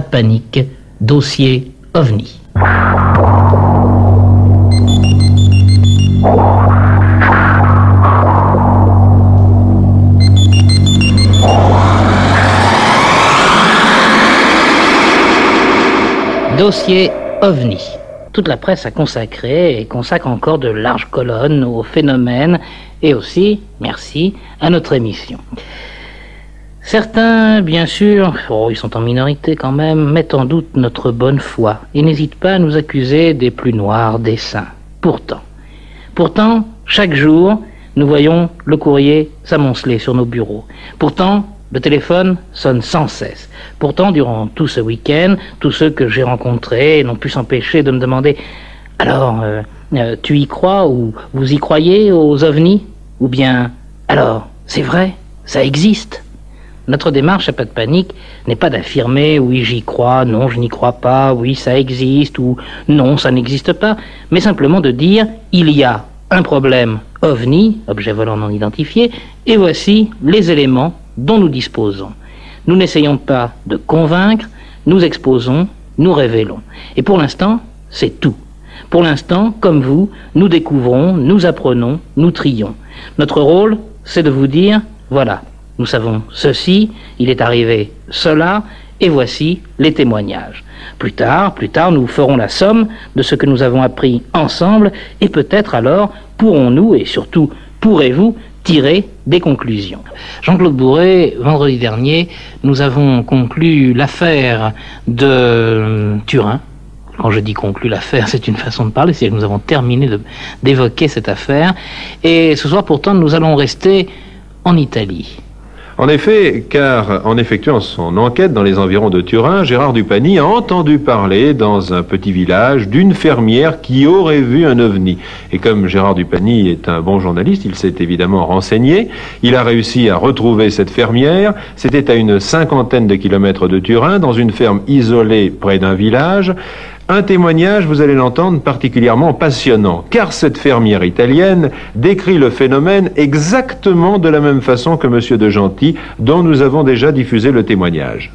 pas de panique, dossier OVNI. Dossier OVNI. Toute la presse a consacré et consacre encore de larges colonnes au phénomène et aussi, merci, à notre émission. Certains, bien sûr, ils sont en minorité quand même, mettent en doute notre bonne foi et n'hésitent pas à nous accuser des plus noirs desseins. Pourtant, chaque jour, nous voyons le courrier s'amonceler sur nos bureaux. Pourtant, le téléphone sonne sans cesse. Pourtant, durant tout ce week-end, tous ceux que j'ai rencontrés n'ont pu s'empêcher de me demander « Alors, tu y crois ou vous y croyez aux ovnis ?» Ou bien « Alors, c'est vrai, ça existe ?» Notre démarche à Pas de Panique n'est pas d'affirmer « Oui, j'y crois, non, je n'y crois pas, oui, ça existe » ou « Non, ça n'existe pas », mais simplement de dire « Il y a un problème OVNI, objet volant non identifié, et voici les éléments dont nous disposons. Nous n'essayons pas de convaincre, nous exposons, nous révélons. Et pour l'instant, c'est tout. Pour l'instant, comme vous, nous découvrons, nous apprenons, nous trions. Notre rôle, c'est de vous dire, voilà, nous savons ceci, il est arrivé cela, et voici les témoignages. Plus tard, nous ferons la somme de ce que nous avons appris ensemble, et peut-être alors pourrons-nous, et surtout pourrez-vous, tirer des conclusions. Jean-Claude Bourret, vendredi dernier, nous avons conclu l'affaire de Turin. Quand je dis conclu l'affaire, c'est une façon de parler, c'est que nous avons terminé d'évoquer cette affaire. Et ce soir, pourtant, nous allons rester en Italie. En effet, car en effectuant son enquête dans les environs de Turin, Gérard Dupany a entendu parler dans un petit village d'une fermière qui aurait vu un ovni. Et comme Gérard Dupany est un bon journaliste, il s'est évidemment renseigné. Il a réussi à retrouver cette fermière. C'était à une 50aine de kilomètres de Turin, dans une ferme isolée près d'un village. Un témoignage, vous allez l'entendre, particulièrement passionnant, car cette fermière italienne décrit le phénomène exactement de la même façon que M. de Gentil, dont nous avons déjà diffusé le témoignage.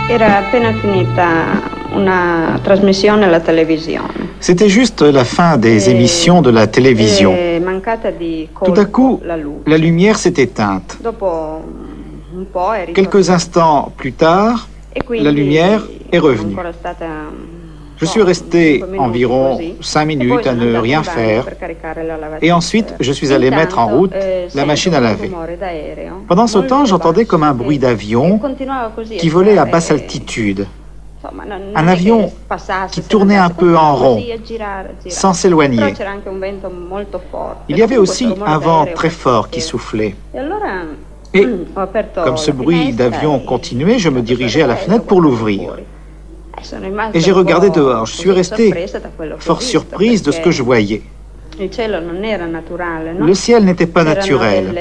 Era appena finita una trasmissione alla televisione. C'était juste la fin des émissions de la télévision. Tout à coup, la lumière s'est éteinte. Quelques instants plus tard, la lumière est revenue. Je suis resté environ 5 minutes à ne rien faire et ensuite je suis allé mettre en route la machine à laver. Pendant ce temps, j'entendais comme un bruit d'avion qui volait à basse altitude. Un avion qui tournait un peu en rond, sans s'éloigner. Il y avait aussi un vent très fort qui soufflait. Et, comme ce bruit d'avion continuait, je me dirigeais à la fenêtre pour l'ouvrir. Et j'ai regardé dehors. Je suis restée fort surprise de ce que je voyais. Le ciel n'était pas naturel.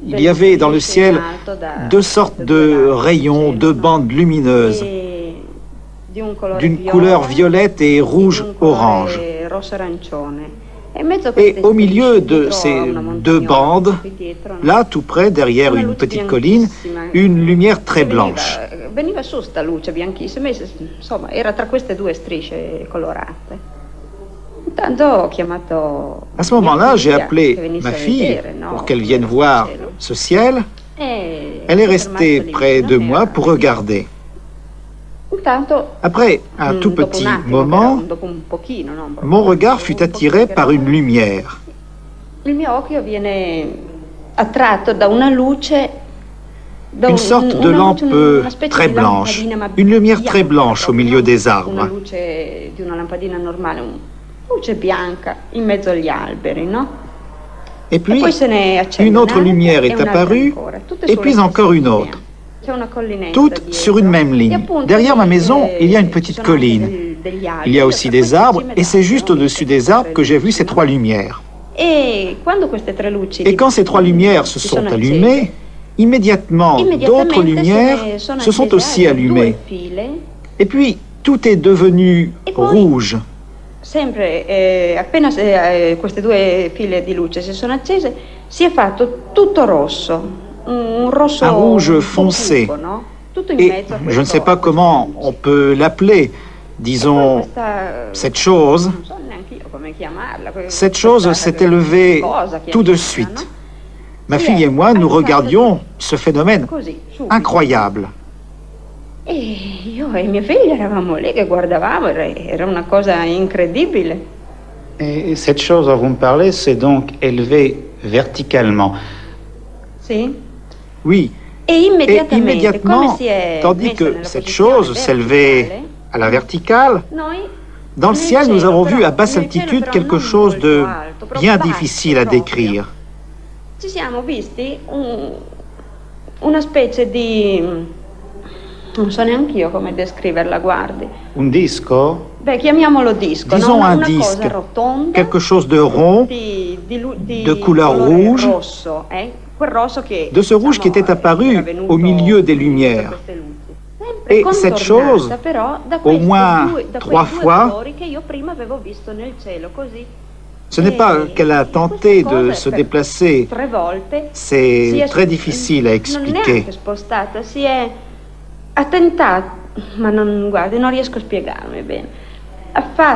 Il y avait dans le ciel deux sortes de rayons, deux bandes lumineuses, d'une couleur violette et rouge-orange. Et au milieu de ces deux bandes, là, tout près, derrière une petite colline, une lumière très blanche. À ce moment-là, j'ai appelé ma fille pour qu'elle vienne voir ce ciel. Elle est restée près de moi pour regarder. Après un tout petit moment, mon regard fut attiré par une lumière. Une sorte de lampe très blanche, une lumière très blanche au milieu des arbres. Et puis, une autre lumière est apparue, et puis encore une autre. Toutes sur une même ligne. Derrière ma maison, il y a une petite colline. Il y a aussi des arbres, et c'est juste au-dessus des arbres que j'ai vu ces trois lumières. Et quand ces trois lumières se sont allumées, immédiatement d'autres lumières se sont aussi allumées. Et puis, tout est devenu rouge. sempre, appena queste due file di luce si sono accese, si è fatto tutto rosso, un rosso, un rouge foncé. Cupo, no? Tutto in Et mezzo a je ne sais pas comment on peut l'appeler, disons, cette chose. Non so neanche io come chiamarla. Cette chose s'est élevée tout de suite. Ma fille et moi, nous regardions ce phénomène incroyable. E io e mia figlia eravamo lì che guardavamo, era una cosa incredibile. Et cette chose dont vous me parlez s'est donc élevée verticalement. Sì. Oui. Et immédiatement, immédiatement, tandis que cette chose s'élevait à la verticale, dans le ciel, nous avons vu à basse altitude quelque chose de bien difficile à décrire. Ci siamo visti una specie di... non so neanche io come descriverla, guardi. Un disco? Beh, chiamiamolo disco. Disons no? un Una disque, cosa rotonda, quelque chose de rond, de couleur rouge, rosso, quel rosso che, de ce rouge qui était apparu au milieu des lumières. Et cette chose, au moins 3 fois, ce n'est pas qu'elle a tenté de se déplacer, c'est très difficile à expliquer. Ha tentato, ma non, guardi, non riesco a spiegarmi bene.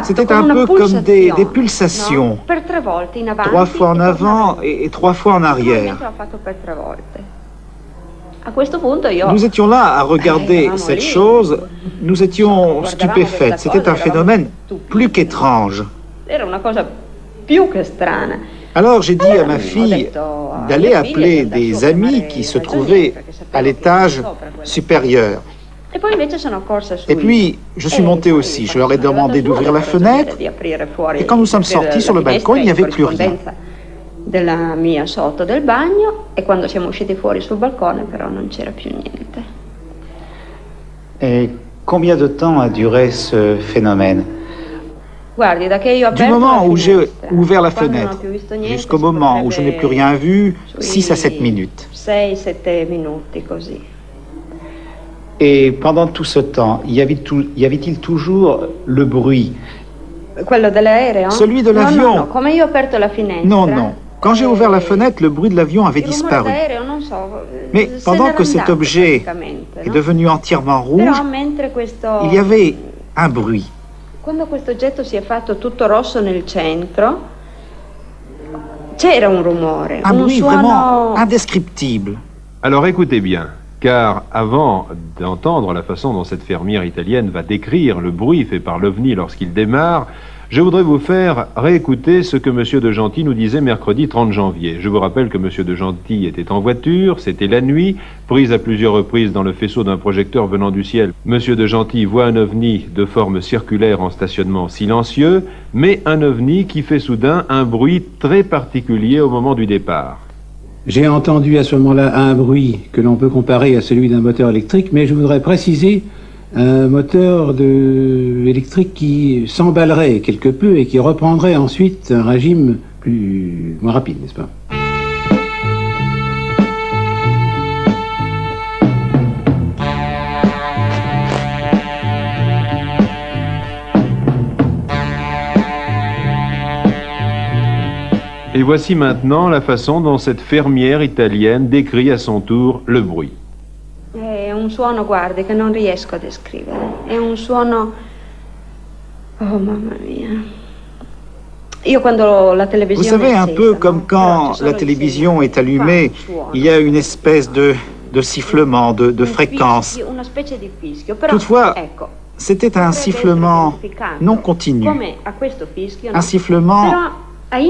C'était un peu comme des pulsations, no? Per 3 volte in avanti, 3 fois en avant et 3 fois en arrière. A questo punto io, nous étions là à regarder cette chose, nous étions stupéfaites. C'était un phénomène plus qu'étrange. Era una cosa più che strana. Alors j'ai dit à ma fille d'aller appeler des amis qui se trouvaient à l'étage supérieur. Et puis, je suis montée aussi. Je leur ai demandé d'ouvrir la fenêtre. Et quand nous sommes sortis sur le balcon, il n'y avait plus rien. Della mia sotto del bagno, e quando siamo usciti fuori sul balcone però non c'era più niente. Et combien de temps a duré ce phénomène? Guardi, da che io ho du moment où j'ai ouvert la fenêtre jusqu'au moment où je n'ai plus rien vu, 6 à 7 minutes. 6-7 minuti così. Et pendant tout ce temps, y avait-il toujours le bruit? Quello dell'aereo? Celui de l'avion. No, come io ho aperto la finestra. Non. Quand j'ai ouvert la fenêtre, le bruit de l'avion avait disparu. Mais pendant que cet objet est devenu entièrement rouge, il y avait un bruit. Quando questo oggetto si è fatto tutto rosso nel centro, c'era un rumore, un bruit vraiment indescriptible. Alors écoutez bien, car avant d'entendre la façon dont cette fermière italienne va décrire le bruit fait par l'OVNI lorsqu'il démarre, je voudrais vous faire réécouter ce que M. de Gentil nous disait mercredi 30 janvier. Je vous rappelle que M. de Gentil était en voiture, c'était la nuit, prise à plusieurs reprises dans le faisceau d'un projecteur venant du ciel. M. de Gentil voit un ovni de forme circulaire en stationnement silencieux, mais un ovni qui fait soudain un bruit très particulier au moment du départ. J'ai entendu à ce moment-là un bruit que l'on peut comparer à celui d'un moteur électrique, mais je voudrais préciser un moteur électrique qui s'emballerait quelque peu et qui reprendrait ensuite un régime moins rapide, n'est-ce pas? Et voici maintenant la façon dont cette fermière italienne décrit à son tour le bruit. È un suono, guardi, che non riesco a descrivere. È un suono... Oh, mamma mia. Io quando la televisione... Vous savez, un peu comme quand la télévision est allumée, il y a une espèce de sifflement, de fréquence. Toutefois, c'était un sifflement non continu, un sifflement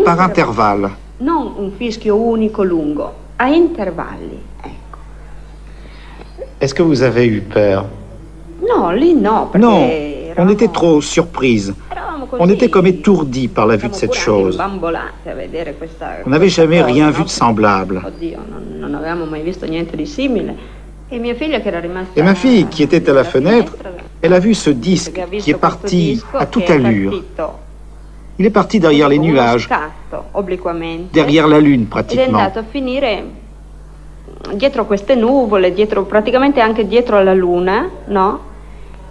par intervalles. Non un fischio unico lungo, a intervalli. Est-ce que vous avez eu peur? No, lì no. Non, on était trop surprises. On était comme étourdis par la vue de cette chose. On n'avait jamais rien vu de semblable. Et ma fille, qui était à la fenêtre, elle a vu ce disque qui est parti à toute allure. Il est parti derrière les nuages, derrière la lune pratiquement. Dietro queste nuvole, praticamente anche dietro la luna, no?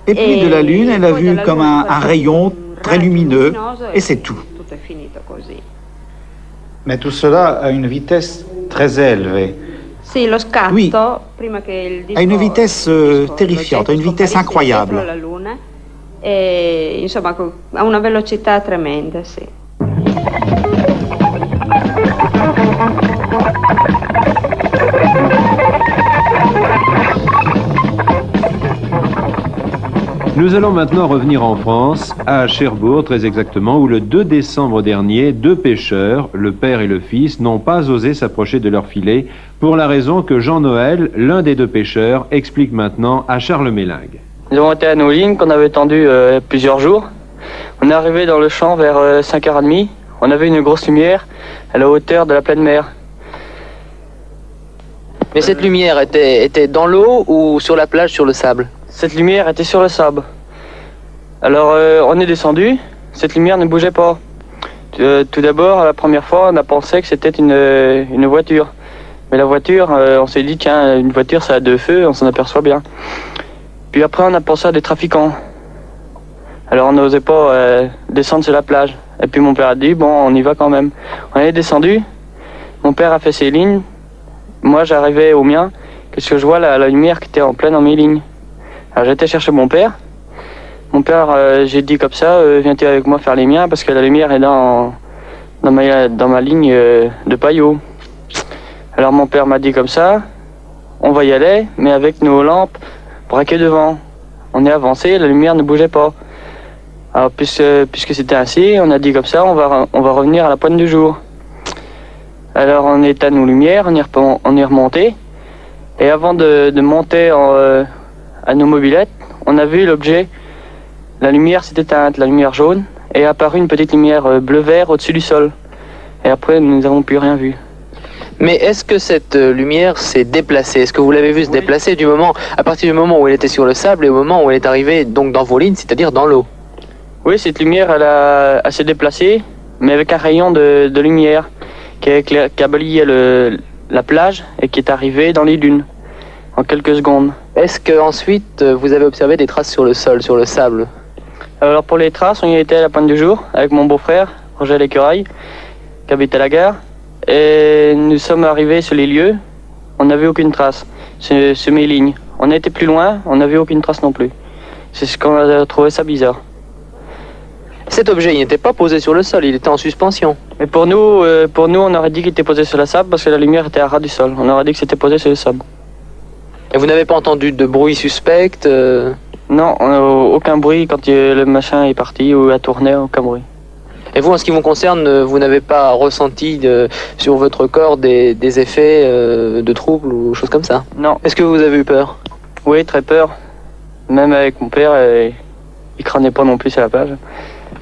Et puis de la lune, elle a vu comme un rayon très lumineux, et c'est tout. Mais tout cela à une vitesse très élevée. Oui, à une vitesse terrifiante, à une vitesse incroyable. Insomma, a una velocità tremenda, sì. Nous allons maintenant revenir en France, à Cherbourg très exactement, où le 2 décembre dernier, deux pêcheurs, le père et le fils, n'ont pas osé s'approcher de leur filet pour la raison que Jean Noël, l'un des deux pêcheurs, explique maintenant à Charles Mélingue. Nous avons été à nos lignes qu'on avait tendues plusieurs jours. On est arrivé dans le champ vers 5h30. On avait une grosse lumière à la hauteur de la pleine mer. Mais cette lumière était dans l'eau ou sur la plage, sur le sable? Cette lumière était sur le sable. Alors on est descendu, cette lumière ne bougeait pas. Tout d'abord, la première fois, on a pensé que c'était une voiture. Mais la voiture, on s'est dit, tiens, une voiture ça a deux feux, on s'en aperçoit bien. Puis après, on a pensé à des trafiquants. Alors on n'osait pas descendre sur la plage. Et puis mon père a dit, bon, on y va quand même. On est descendu, mon père a fait ses lignes, moi j'arrivais au mien, qu'est-ce que je vois, la lumière qui était en pleine dans mes lignes. Alors j'étais chercher mon père. Mon père, j'ai dit comme ça, viens-tu avec moi faire les miens parce que la lumière est dans ma ligne de paillot. Alors mon père m'a dit comme ça, on va y aller, mais avec nos lampes braquées devant. On est avancé, la lumière ne bougeait pas. Alors puisque c'était ainsi, on a dit comme ça, on va revenir à la pointe du jour. Alors on est à nos lumières, on est remonté, et avant de monter à nos mobylettes, on a vu l'objet, la lumière s'est éteinte, la lumière jaune, et est apparue une petite lumière bleu-vert au-dessus du sol. Et après, nous n'avons plus rien vu. Mais est-ce que cette lumière s'est déplacée? Est-ce que vous l'avez vue se déplacer à partir du moment où elle était sur le sable et au moment où elle est arrivée donc dans vos lignes, c'est-à-dire dans l'eau? Oui, cette lumière, elle s'est déplacée, mais avec un rayon de lumière qui a balayé la plage et qui est arrivée dans les dunes en quelques secondes. Est-ce qu'ensuite vous avez observé des traces sur le sol, sur le sable? Alors pour les traces, on y était à la pointe du jour avec mon beau-frère, Roger L'Écureuil, qui habite à la gare. Et nous sommes arrivés sur les lieux, on n'a vu aucune trace sur mes lignes. On a été plus loin, on n'a vu aucune trace non plus. C'est ce qu'on a trouvé ça bizarre. Cet objet, il n'était pas posé sur le sol, il était en suspension. Mais pour nous, on aurait dit qu'il était posé sur la sable parce que la lumière était à ras du sol. On aurait dit que c'était posé sur le sable. Et vous n'avez pas entendu de bruit suspect Non, aucun bruit quand le machin est parti ou a tourné, aucun bruit. Et vous, en ce qui vous concerne, vous n'avez pas ressenti sur votre corps des effets de troubles ou choses comme ça? Non. Est-ce que vous avez eu peur? Oui, très peur. Même avec mon père, il crânait pas non plus sur la plage.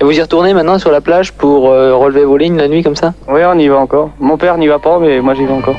Et vous y retournez maintenant sur la plage pour relever vos lignes la nuit comme ça? Oui, on y va encore. Mon père n'y va pas, mais moi j'y vais encore.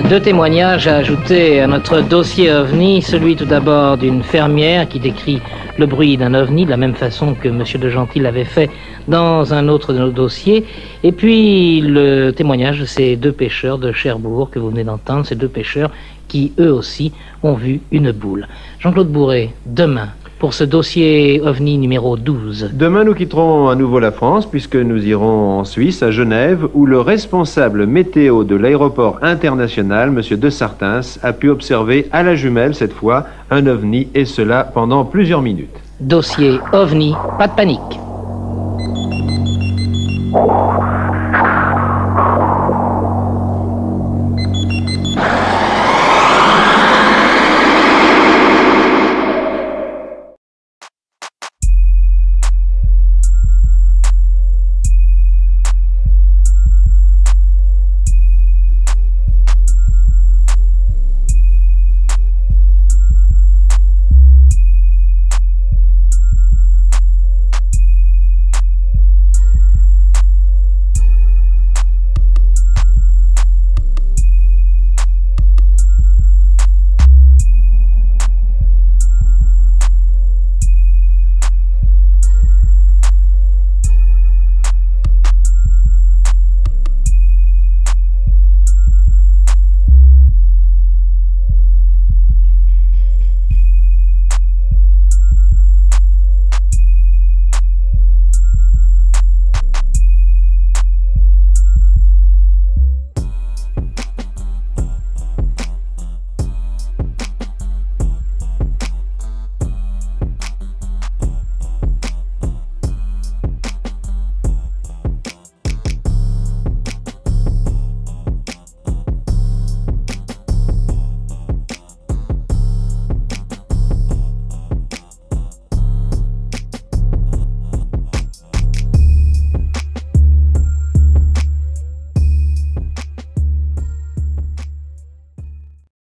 Deux témoignages à ajouter à notre dossier OVNI, celui tout d'abord d'une fermière qui décrit le bruit d'un OVNI de la même façon que M. de Gentil l'avait fait dans un autre de nos dossiers, et puis le témoignage de ces deux pêcheurs de Cherbourg que vous venez d'entendre, ces deux pêcheurs qui eux aussi ont vu une boule. Jean-Claude Bourret, demain, pour ce dossier OVNI numéro 12. Demain, nous quitterons à nouveau la France puisque nous irons en Suisse, à Genève, où le responsable météo de l'aéroport international, M. de Sartens, a pu observer à la jumelle, cette fois, un OVNI, et cela pendant plusieurs minutes. Dossier OVNI, pas de panique.